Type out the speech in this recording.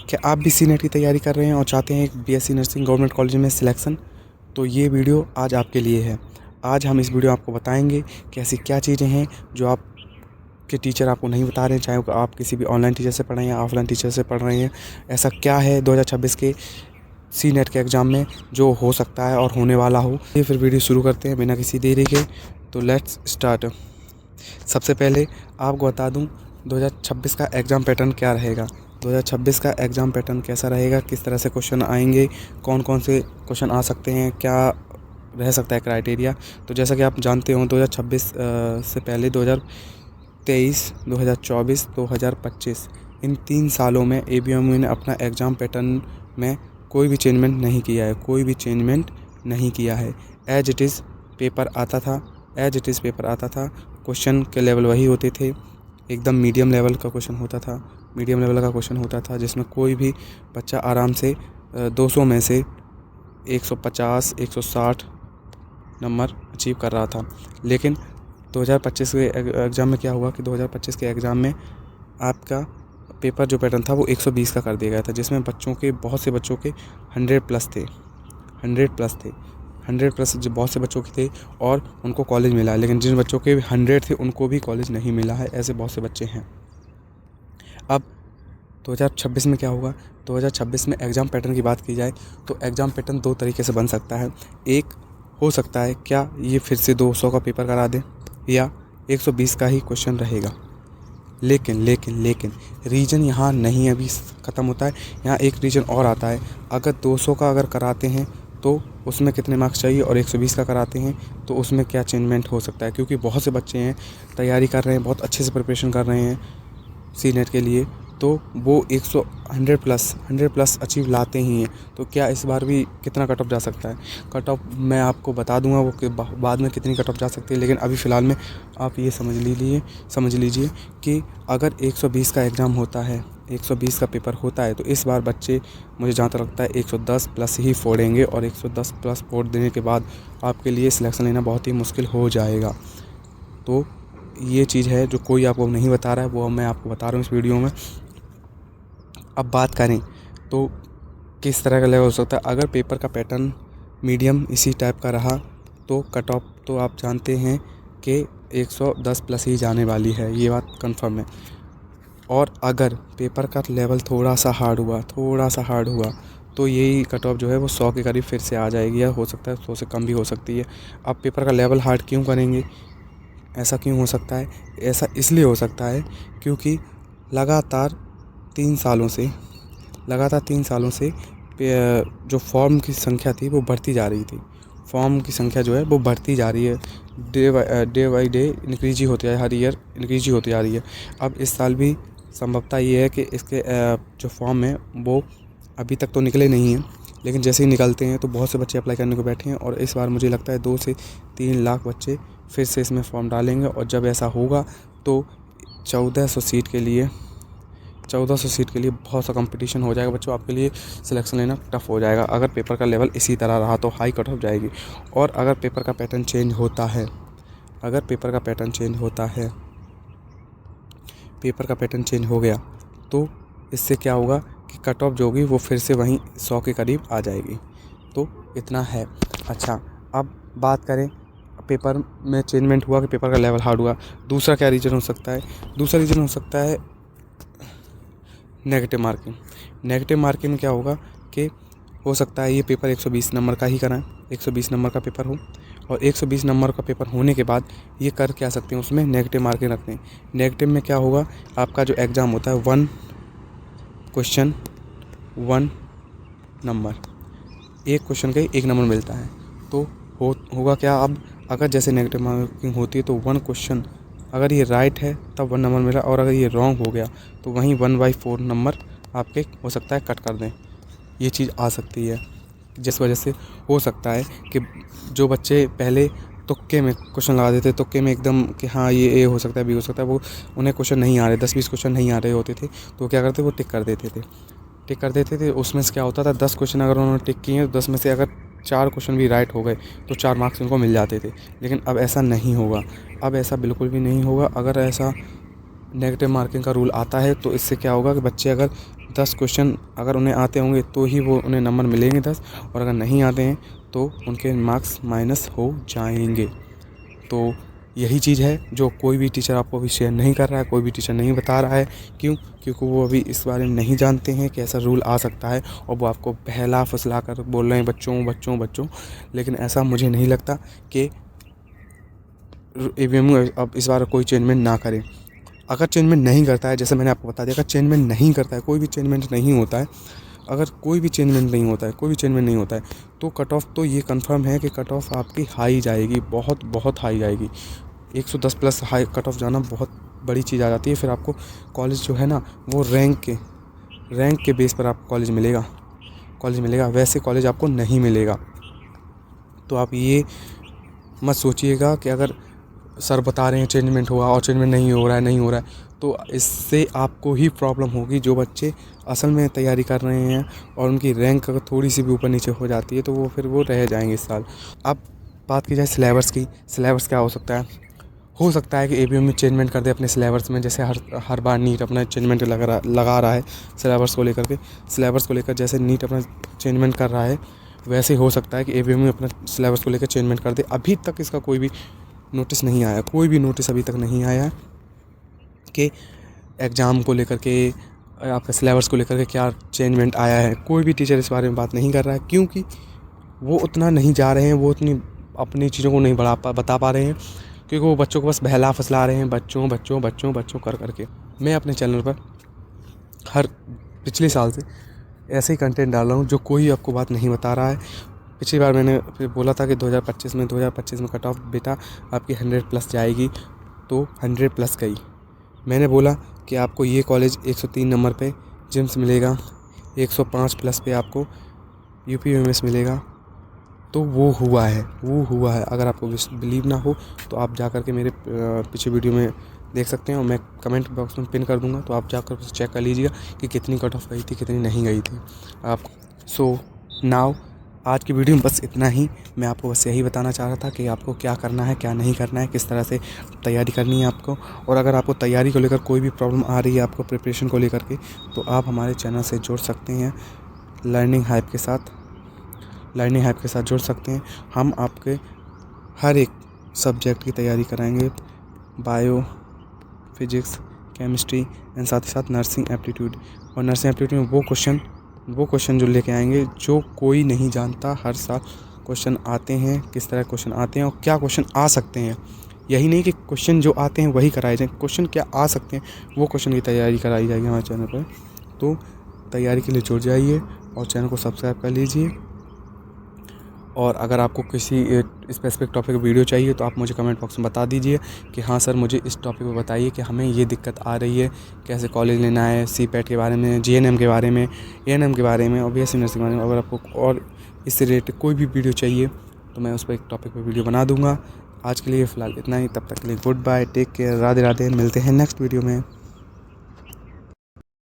क्या आप भी सी नेट की तैयारी कर रहे हैं और चाहते हैं एक बीएससी नर्सिंग गवर्नमेंट कॉलेज में सिलेक्शन? तो ये वीडियो आज आपके लिए है। आज हम इस वीडियो में आपको बताएंगे कि ऐसी क्या चीज़ें हैं जो आपके टीचर आपको नहीं बता रहे हैं, चाहे आप किसी भी ऑनलाइन टीचर से पढ़ रहे हैं या ऑफलाइन टीचर से पढ़ रहे हैं। ऐसा क्या है 2026 के सी नेट के एग्ज़ाम में जो हो सकता है और होने वाला हो। ये फिर वीडियो शुरू करते हैं बिना किसी देरी के। तो लेट्स स्टार्ट। सबसे पहले आपको बता दूं 2026 का एग्ज़ाम पैटर्न क्या रहेगा। 2026 का एग्ज़ाम पैटर्न कैसा रहेगा, किस तरह से क्वेश्चन आएंगे, कौन कौन से क्वेश्चन आ सकते हैं, क्या रह सकता है क्राइटेरिया। तो जैसा कि आप जानते हो 2026 से पहले 2023, 2024, 2025 इन 3 सालों में ABMU ने अपना एग्ज़ाम पैटर्न में कोई भी चेंजमेंट नहीं किया है, कोई भी चेंजमेंट नहीं किया है। एज इट इज़ पेपर आता था, एज इट इज़ पेपर आता था। क्वेश्चन के लेवल वही होते थे, एकदम मीडियम लेवल का क्वेश्चन होता था, मीडियम लेवल का क्वेश्चन होता था जिसमें कोई भी बच्चा आराम से 200 में से 150, 160 नंबर अचीव कर रहा था। लेकिन 2025 के एग्ज़ाम में क्या हुआ कि 2025 के एग्ज़ाम में आपका पेपर जो पैटर्न था वो 120 का कर दिया गया था, जिसमें बच्चों के बहुत से बच्चों के 100 प्लस थे, 100 प्लस थे, 100 प्लस जो बहुत से बच्चों के थे और उनको कॉलेज मिला है। लेकिन जिन बच्चों के 100 थे उनको भी कॉलेज नहीं मिला है, ऐसे बहुत से बच्चे हैं। अब 2026 में क्या होगा? 2026 में एग्ज़ाम पैटर्न की बात की जाए तो एग्ज़ाम पैटर्न 2 तरीके से बन सकता है। एक हो सकता है क्या ये फिर से 200 का पेपर करा दें या 120 का ही क्वेश्चन रहेगा। लेकिन रीजन यहाँ नहीं अभी ख़त्म होता है, यहाँ एक रीजन और आता है। अगर 200 का अगर कराते हैं तो उसमें कितने मार्क्स चाहिए और 120 का कराते हैं तो उसमें क्या चेंजमेंट हो सकता है, क्योंकि बहुत से बच्चे हैं तैयारी कर रहे हैं, बहुत अच्छे से प्रिपरेशन कर रहे हैं सी नेट के लिए, तो वो 100 प्लस अचीव लाते ही हैं। तो क्या इस बार भी कितना कट ऑफ जा सकता है? कट ऑफ मैं आपको बता दूंगा वो कि बाद में कितनी कट ऑफ जा सकती है, लेकिन अभी फ़िलहाल में आप ये समझ लीजिए कि अगर 120 का एग्ज़ाम होता है, 120 का पेपर होता है, तो इस बार बच्चे मुझे जहाँ तक लगता है 110 प्लस ही फोड़ेंगे और 110 प्लस फोड़ देने के बाद आपके लिए सिलेक्शन लेना बहुत ही मुश्किल हो जाएगा। तो ये चीज़ है जो कोई आपको नहीं बता रहा है, वो मैं आपको बता रहा हूँ इस वीडियो में। अब बात करें तो किस तरह का लेवल हो सकता है। अगर पेपर का पैटर्न मीडियम इसी टाइप का रहा तो कट ऑफ तो आप जानते हैं कि 110 प्लस ही जाने वाली है, ये बात कंफर्म है। और अगर पेपर का लेवल थोड़ा सा हार्ड हुआ तो यही कट ऑफ जो है वो 100 के करीब फिर से आ जाएगी, या हो सकता है 100 से कम भी हो सकती है। अब पेपर का लेवल हार्ड क्यों करेंगे? ऐसा क्यों हो सकता है? ऐसा इसलिए हो सकता है क्योंकि लगातार 3 सालों से जो फॉर्म की संख्या थी वो बढ़ती जा रही थी। फॉर्म की संख्या जो है वो बढ़ती जा रही है, डे बाई डे इंक्रीज ही होती है, हर ईयर इंक्रीज ही होती जा रही है। अब इस साल भी संभवतः ये है कि इसके जो फॉर्म है वो अभी तक तो निकले नहीं हैं, लेकिन जैसे ही निकलते हैं तो बहुत से बच्चे अप्लाई करने को बैठे हैं और इस बार मुझे लगता है 2 से 3 लाख बच्चे फिर से इसमें फॉर्म डालेंगे। और जब ऐसा होगा तो 1400 सीट के लिए बहुत सा कंपटीशन हो जाएगा बच्चों, आपके लिए सिलेक्शन लेना टफ हो जाएगा। अगर पेपर का लेवल इसी तरह रहा तो हाई कट ऑफ जाएगी। और अगर पेपर का पैटर्न चेंज होता है, पेपर का पैटर्न चेंज हो गया तो इससे क्या होगा कि कट ऑफ जो होगी वो फिर से वहीं 100 के करीब आ जाएगी। तो इतना है। अच्छा, अब बात करें पेपर में चेंजमेंट हुआ कि पेपर का लेवल हार्ड हुआ, दूसरा क्या रीज़न हो सकता है? दूसरा रीज़न हो सकता है नेगेटिव मार्किंग में क्या होगा कि हो सकता है ये पेपर 120 नंबर का ही कराएं, 120 नंबर का पेपर हो, और 120 नंबर का पेपर होने के बाद ये कर क्या सकते हैं, उसमें नेगेटिव मार्किंग रखते हैं। नेगेटिव में क्या होगा, आपका जो एग्ज़ाम होता है 1 क्वेश्चन 1 नंबर, एक क्वेश्चन का 1 नंबर मिलता है। तो होगा क्या, अब अगर जैसे नेगेटिव मार्किंग होती है तो 1 क्वेश्चन अगर ये राइट है तब 1 नंबर मिला, और अगर ये रॉन्ग हो गया तो वहीं 1/4 नंबर आपके हो सकता है कट कर दें। ये चीज़ आ सकती है, जिस वजह से हो सकता है कि जो बच्चे पहले तुक्के में क्वेश्चन लगा देते, तुक्के में एकदम कि हाँ ये ए हो सकता है, बी हो सकता है, वो उन्हें क्वेश्चन नहीं आ रहे, 10-20 क्वेश्चन नहीं आ रहे होते थे, तो क्या करते, वो टिक कर देते थे। उसमें से क्या होता था, 10 क्वेश्चन अगर उन्होंने टिक किए हैं, 10 में से अगर 4 क्वेश्चन भी राइट हो गए तो 4 मार्क्स उनको मिल जाते थे। लेकिन अब ऐसा नहीं होगा, अब ऐसा बिल्कुल भी नहीं होगा। अगर ऐसा नेगेटिव मार्किंग का रूल आता है तो इससे क्या होगा कि बच्चे अगर 10 क्वेश्चन अगर उन्हें आते होंगे तो ही वो उन्हें नंबर मिलेंगे 10, और अगर नहीं आते हैं तो उनके मार्क्स माइनस हो जाएंगे। तो यही चीज़ है जो कोई भी टीचर आपको अभी शेयर नहीं कर रहा है, कोई भी टीचर नहीं बता रहा है। क्यों? क्योंकि वो अभी इस बारे में नहीं जानते हैं कि ऐसा रूल आ सकता है, और वो आपको बहला फुसला कर बोल रहे हैं बच्चों बच्चों बच्चों। लेकिन ऐसा मुझे नहीं लगता कि ABMU अब इस बार कोई चेंजमेंट ना करे। अगर चेंजमेंट नहीं करता है, जैसे मैंने आपको बता दिया, अगर चेंजमेंट नहीं करता है, कोई भी चेंजमेंट नहीं होता है, अगर कोई भी चेंजमेंट नहीं होता है, कोई भी चेंजमेंट नहीं होता है, तो कट ऑफ तो ये कंफर्म है कि कट ऑफ आपकी हाई जाएगी, बहुत बहुत हाई जाएगी। 110 प्लस हाई कट ऑफ जाना बहुत बड़ी चीज़ आ जाती है। फिर आपको कॉलेज जो है ना, वो रैंक के बेस पर आपको कॉलेज मिलेगा, वैसे कॉलेज आपको नहीं मिलेगा। तो आप ये मत सोचिएगा कि अगर सर बता रहे हैं चेंजमेंट होगा और चेंजमेंट नहीं हो रहा है, तो इससे आपको ही प्रॉब्लम होगी। जो बच्चे असल में तैयारी कर रहे हैं और उनकी रैंक अगर थोड़ी सी भी ऊपर नीचे हो जाती है, तो वो फिर वो रह जाएंगे इस साल। अब बात की जाए सिलेबस की, सिलेबस क्या हो सकता है? हो सकता है कि ABMU चेंजमेंट कर दे अपने सिलेबस में, जैसे हर बार नीट अपना चेंजमेंट लगा रहा है सिलेबस को लेकर जैसे नीट अपना चेंजमेंट कर रहा है, वैसे हो सकता है कि ABMU अपना सिलेबस को लेकर चेंजमेंट कर दे। अभी तक इसका कोई भी नोटिस नहीं आया, कोई भी नोटिस अभी तक नहीं आया कि एग्ज़ाम को लेकर के, आपका सिलेबस को लेकर के क्या चेंजमेंट आया है। कोई भी टीचर इस बारे में बात नहीं कर रहा है, क्योंकि वो उतना नहीं जा रहे हैं, वो उतनी अपनी चीज़ों को नहीं बता पा रहे हैं, क्योंकि वो बच्चों को बस बहला फुसला रहे हैं बच्चों बच्चों बच्चों बच्चों कर करके। मैं अपने चैनल पर पिछले साल से ऐसे ही कंटेंट डाल रहा हूँ जो कोई आपको बात नहीं बता रहा है। पिछली बार मैंने फिर बोला था कि 2025 में कट ऑफ बेटा आपकी 100 प्लस जाएगी, तो 100 प्लस गई। मैंने बोला कि आपको ये कॉलेज 103 नंबर पे जिम्स मिलेगा, 105 प्लस पे आपको UPMS मिलेगा, तो वो हुआ है। अगर आपको बिलीव ना हो तो आप जा कर के मेरे पीछे वीडियो में देख सकते हैं, और मैं कमेंट बॉक्स में पिन कर दूंगा, तो आप जाकर चेक कर लीजिएगा कि कितनी कट ऑफ गई थी, कितनी नहीं गई थी आप। सो नाउ आज की वीडियो में बस इतना ही। मैं आपको बस यही बताना चाह रहा था कि आपको क्या करना है, क्या नहीं करना है, किस तरह से तैयारी करनी है आपको। और अगर आपको तैयारी को लेकर कोई भी प्रॉब्लम आ रही है, आपको प्रिपरेशन को लेकर के, तो आप हमारे चैनल से जुड़ सकते हैं, लर्निंग हाइप के साथ जुड़ सकते हैं। हम आपके हर एक सब्जेक्ट की तैयारी कराएंगे, बायो, फिजिक्स, केमिस्ट्री एंड साथ ही साथ नर्सिंग एप्टीट्यूड। और नर्सिंग एप्टीट्यूड में वो क्वेश्चन जो लेके आएंगे जो कोई नहीं जानता। हर साल क्वेश्चन आते हैं, किस तरह क्वेश्चन आते हैं और क्या क्वेश्चन आ सकते हैं। यही नहीं कि क्वेश्चन जो आते हैं वही कराए जाएँ, क्वेश्चन क्या आ सकते हैं वो क्वेश्चन की तैयारी कराई जाएगी हमारे चैनल पर। तो तैयारी के लिए जुड़ जाइए और चैनल को सब्सक्राइब कर लीजिए। और अगर आपको किसी स्पेसिफिक टॉपिक का वीडियो चाहिए तो आप मुझे कमेंट बॉक्स में बता दीजिए कि हाँ सर, मुझे इस टॉपिक पे बताइए कि हमें ये दिक्कत आ रही है, कैसे कॉलेज लेना है, CPET के बारे में, GNM के बारे में, ANM के बारे में और BSc नर्सिंग के बारे में। अगर आपको और इससे रिलेटेड कोई भी वीडियो चाहिए तो मैं उस पर एक टॉपिक पर वीडियो बना दूँगा। आज के लिए फ़िलहाल इतना ही, तब तक के लिए goodbye, take care, Radhe Radhe. मिलते हैं नेक्स्ट वीडियो में।